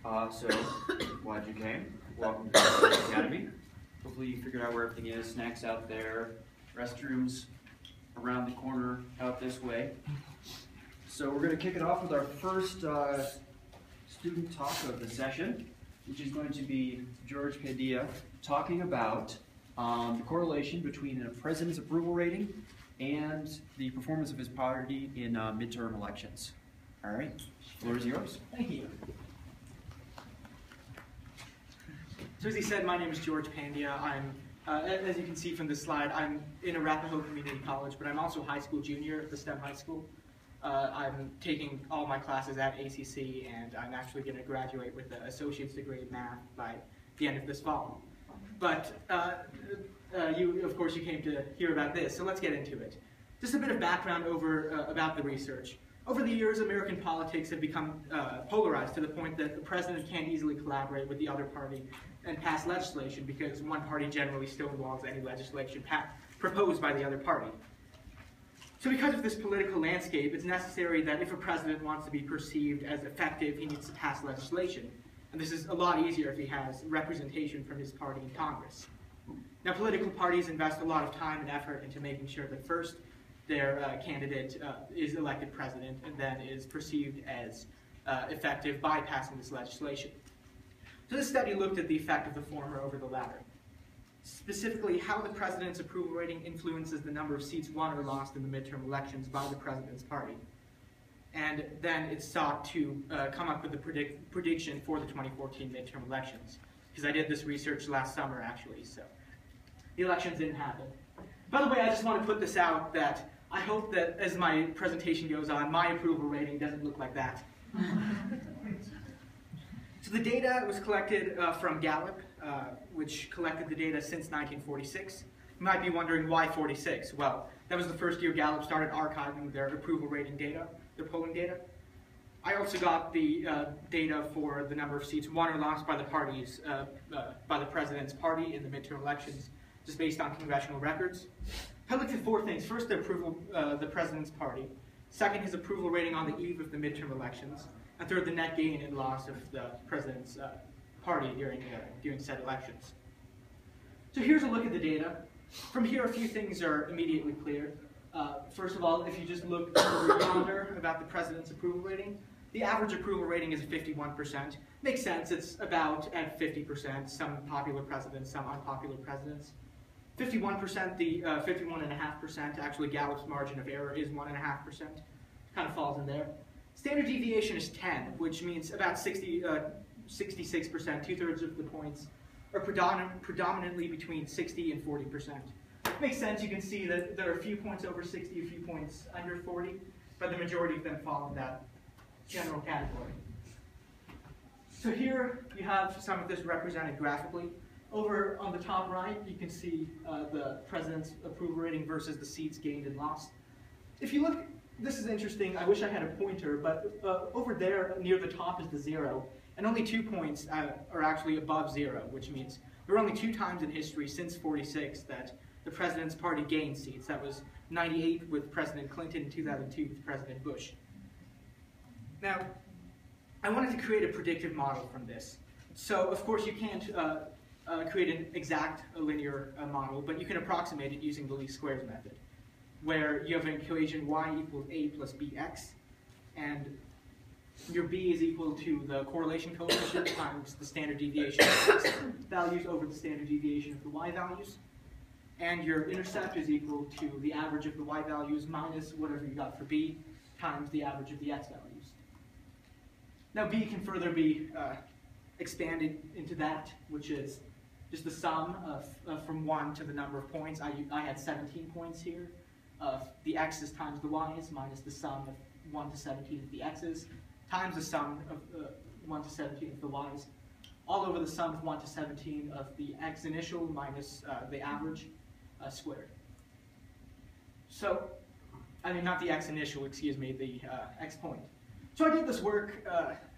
So, glad you came. Welcome to the Academy. Hopefully you figured out where everything is. Snacks out there, restrooms around the corner, out this way. So we're going to kick it off with our first student talk of the session, which is going to be George Pandya talking about the correlation between a president's approval rating and the performance of his party in midterm elections. All right, the floor is yours. Thank you. So as he said, my name is George Pandya. I'm, as you can see from this slide, I'm in Arapahoe Community College, but I'm also high school junior at the STEM High School. I'm taking all my classes at ACC, and I'm actually going to graduate with an associate's degree in math by the end of this fall. But of course, you came to hear about this, so let's get into it. Just a bit of background about the research. Over the years, American politics have become polarized to the point that the president can't easily collaborate with the other party and pass legislation because one party generally stonewalls any legislation proposed by the other party. So because of this political landscape, it's necessary that if a president wants to be perceived as effective, he needs to pass legislation. And this is a lot easier if he has representation from his party in Congress. Now, political parties invest a lot of time and effort into making sure that first, their candidate is elected president and then is perceived as effective by passing this legislation. So this study looked at the effect of the former over the latter. Specifically, how the president's approval rating influences the number of seats won or lost in the midterm elections by the president's party. And then it sought to come up with a prediction for the 2014 midterm elections. Because I did this research last summer, actually, so the elections didn't happen. By the way, I just want to put this out that I hope that as my presentation goes on, my approval rating doesn't look like that. So the data was collected from Gallup, which collected the data since 1946. You might be wondering why 46? Well, that was the first year Gallup started archiving their approval rating data, their polling data. I also got the data for the number of seats won or lost by the parties, by the president's party in the midterm elections, just based on congressional records. I looked at four things. First, the president's party. Second, his approval rating on the eve of the midterm elections. And third, the net gain and loss of the president's party during said elections. So here's a look at the data. From here, a few things are immediately clear. First of all, if you just look over yonder about the president's approval rating, the average approval rating is 51%. Makes sense, it's about at 50%, some popular presidents, some unpopular presidents. 51%, the 51.5%, actually Gallup's margin of error is 1.5%, kind of falls in there. Standard deviation is 10, which means about 66%, 2/3 of the points are predominantly between 60 and 40%. Makes sense, you can see that there are a few points over 60, a few points under 40, but the majority of them fall in that general category. So here you have some of this represented graphically. Over on the top right, you can see the president's approval rating versus the seats gained and lost. If you look, this is interesting, I wish I had a pointer, but over there near the top is the 0, and only 2 points are actually above 0, which means there are only 2 times in history since 46 that the president's party gained seats. That was 98 with President Clinton and 2002 with President Bush. Now, I wanted to create a predictive model from this. So, of course, you can't create an exact linear model, but you can approximate it using the least squares method, where you have an equation y equals a plus bx, and your b is equal to the correlation coefficient times the standard deviation of the x values over the standard deviation of the y values, and your intercept is equal to the average of the y values minus whatever you got for b times the average of the x values. Now b can further be expanded into that, which is just the sum of from 1 to the number of points. I had 17 points here. The x's times the y's minus the sum of 1 to 17 of the x's times the sum of 1 to 17 of the y's, all over the sum of 1 to 17 of the x initial minus the average squared. So, I mean not the x initial, excuse me, the x point. So I did this work,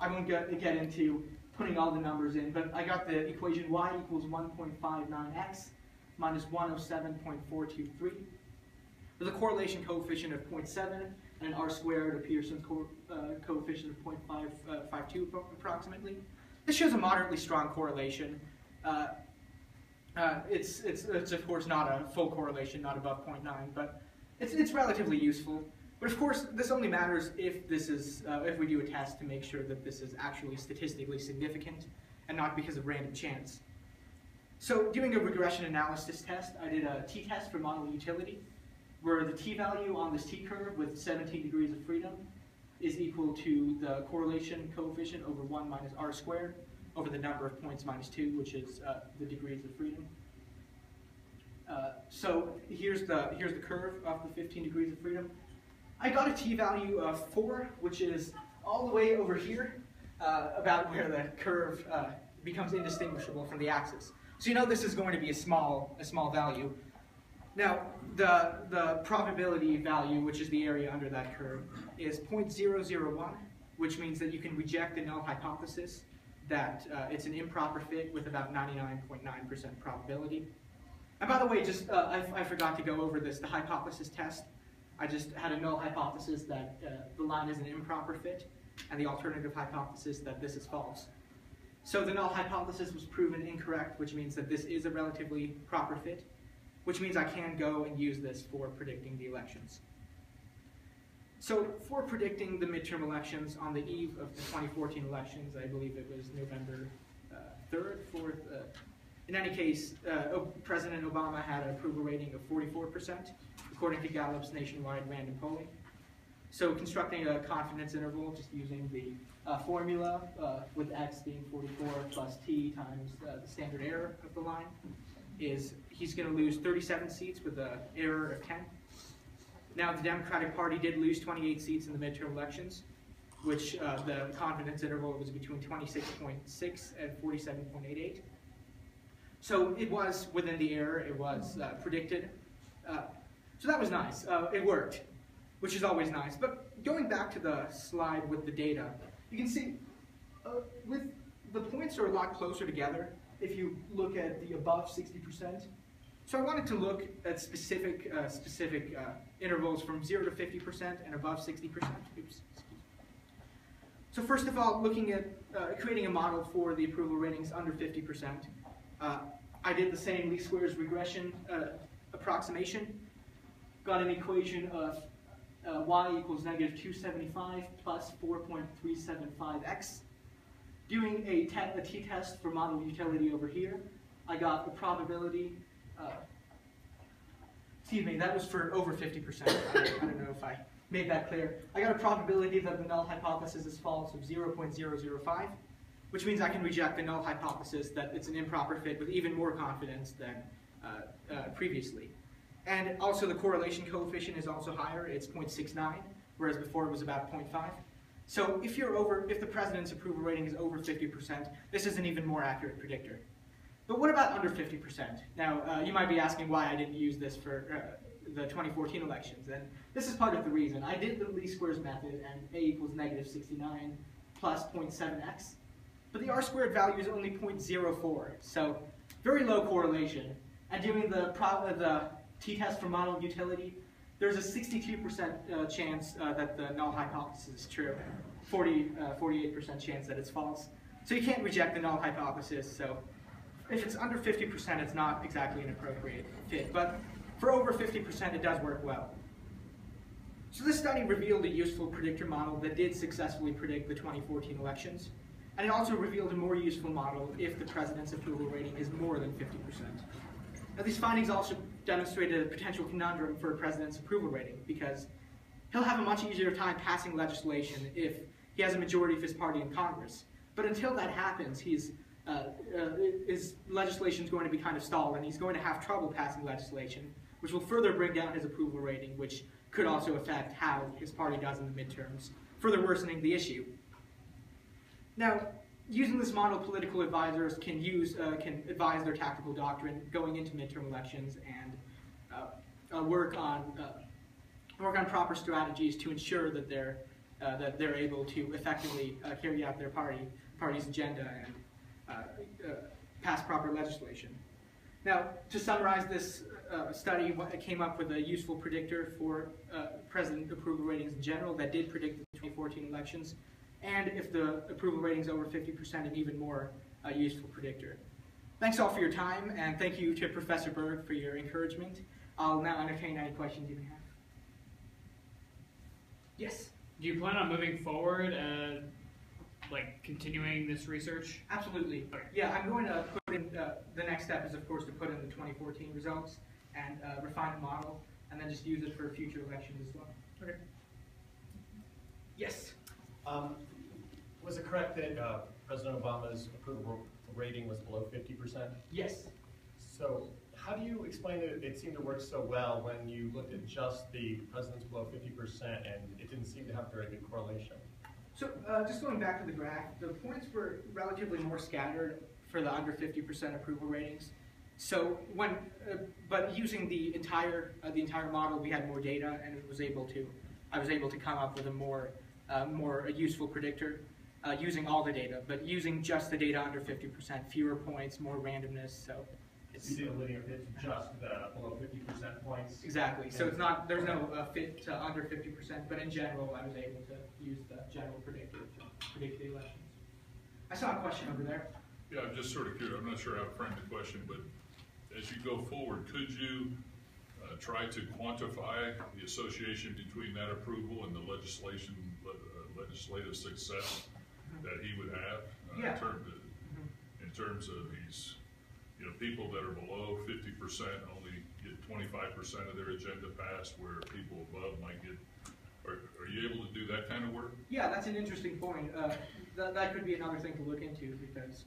I won't get into putting all the numbers in, but I got the equation y equals 1.59x minus 107.423. There's a correlation coefficient of 0.7 and an r squared, a Pearson's coefficient of 0.552 approximately. This shows a moderately strong correlation. It's of course not a full correlation, not above 0.9, but it's relatively useful. But of course, this only matters if if we do a test to make sure that this is actually statistically significant and not because of random chance. So doing a regression analysis test, I did a t-test for model utility, where the t-value on this t-curve with 17 degrees of freedom is equal to the correlation coefficient over 1 minus r squared over the number of points minus 2, which is the degrees of freedom. So here's the curve of the 15 degrees of freedom. I got a t-value of 4, which is all the way over here, about where the curve becomes indistinguishable from the axis. So you know this is going to be a small value. Now the probability value, which is the area under that curve, is 0.001, which means that you can reject the null hypothesis that it's an improper fit with about 99.9% probability. And by the way, just I forgot to go over this, the hypothesis test. I just had a null hypothesis that the line is an improper fit, and the alternative hypothesis that this is false. So the null hypothesis was proven incorrect, which means that this is a relatively proper fit, which means I can go and use this for predicting the elections. So for predicting the midterm elections on the eve of the 2014 elections, I believe it was November 3rd, 4th. In any case, President Obama had an approval rating of 44%, according to Gallup's nationwide random polling. So constructing a confidence interval, just using the formula with x being 44 plus t times the standard error of the line, is he's going to lose 37 seats with an error of 10. Now, the Democratic Party did lose 28 seats in the midterm elections, which the confidence interval was between 26.6 and 47.88. So it was within the error, it was predicted. So that was nice. It worked, which is always nice. But going back to the slide with the data, you can see with the points are a lot closer together if you look at the above 60%. So I wanted to look at specific intervals from 0 to 50% and above 60%. Oops. So first of all, looking at creating a model for the approval ratings under 50%, I did the same least squares regression approximation, got an equation of y equals negative 275 plus 4.375x. Doing a t-test for model utility over here, I got the probability, excuse me, that was for over 50%. I don't know if I made that clear. I got a probability that the null hypothesis is false of 0.005, which means I can reject the null hypothesis that it's an improper fit with even more confidence than previously. And also the correlation coefficient is also higher, it's 0.69, whereas before it was about 0.5. So if the president's approval rating is over 50%, this is an even more accurate predictor. But what about under 50%? Now, you might be asking why I didn't use this for the 2014 elections, and this is part of the reason. I did the least squares method, and a equals negative 69 plus 0.7x, but the r-squared value is only 0.04, so very low correlation. And doing the t-test for model utility, there's a 62% chance that the null hypothesis is true, 48% chance that it's false. So you can't reject the null hypothesis, so if it's under 50%, it's not exactly an appropriate fit, but for over 50%, it does work well. So this study revealed a useful predictor model that did successfully predict the 2014 elections, and it also revealed a more useful model if the president's approval rating is more than 50%. Now, these findings also demonstrated a potential conundrum for a president's approval rating, because he'll have a much easier time passing legislation if he has a majority of his party in Congress. But until that happens, his legislation is going to be kind of stalled, and he's going to have trouble passing legislation, which will further bring down his approval rating, which could also affect how his party does in the midterms, further worsening the issue. Now, using this model, political advisors can advise their tactical doctrine going into midterm elections and work on proper strategies to ensure that they're able to effectively carry out their party's agenda and pass proper legislation. Now, to summarize this study, it came up with a useful predictor for president approval ratings in general that did predict the 2014 elections. and if the approval rating is over 50%, an even more useful predictor. Thanks all for your time, and thank you to Professor Berg for your encouragement. I'll now entertain any questions you may have. Yes? Do you plan on moving forward and like continuing this research? Absolutely. Okay. Yeah, I'm going to put in, the next step is of course to put in the 2014 results and refine the model, and then just use it for future elections as well. Okay. Yes? Was it correct that President Obama's approval rating was below 50%? Yes. So how do you explain that it seemed to work so well when you looked at just the president's below 50% and it didn't seem to have very good correlation? So just going back to the graph, the points were relatively more scattered for the under 50% approval ratings. So when, but using the entire model, we had more data, and I was able to come up with a more useful predictor using all the data, but using just the data under 50%, fewer points, more randomness. So It's linear fit to just the below 50% points. Exactly. So it's not, there's no fit to under 50%, but in general, I was able to use the general predictor to predict the elections. I saw a question over there. Yeah, I'm just sort of curious. I'm not sure how to frame the question, but as you go forward, could you try to quantify the association between that approval and the legislative success that he would have Yeah. in terms of these, people that are below 50% only get 25% of their agenda passed, where people above might get. Are you able to do that kind of work? Yeah, that's an interesting point. That could be another thing to look into, because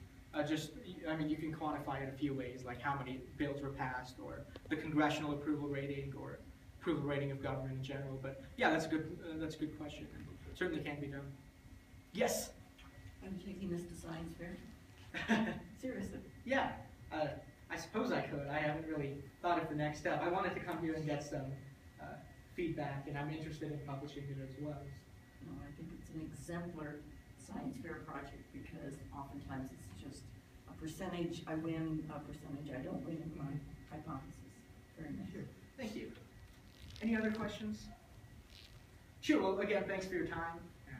you can quantify it a few ways, like how many bills were passed, or the congressional approval rating, or approval rating of government in general. But yeah, that's a good question. It certainly can be done. Yes? I'm taking this to science fair. Seriously. Yeah, I suppose I could. I haven't really thought of the next step. I wanted to come here and get some feedback, and I'm interested in publishing it as well. No, I think it's an exemplar science fair project, because oftentimes it's just a percentage I win, a percentage I don't win in my hypothesis. Very nice. Sure. Thank you. Any other questions? Sure. Well, again, thanks for your time. And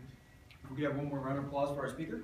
We could have one more round of applause for our speaker.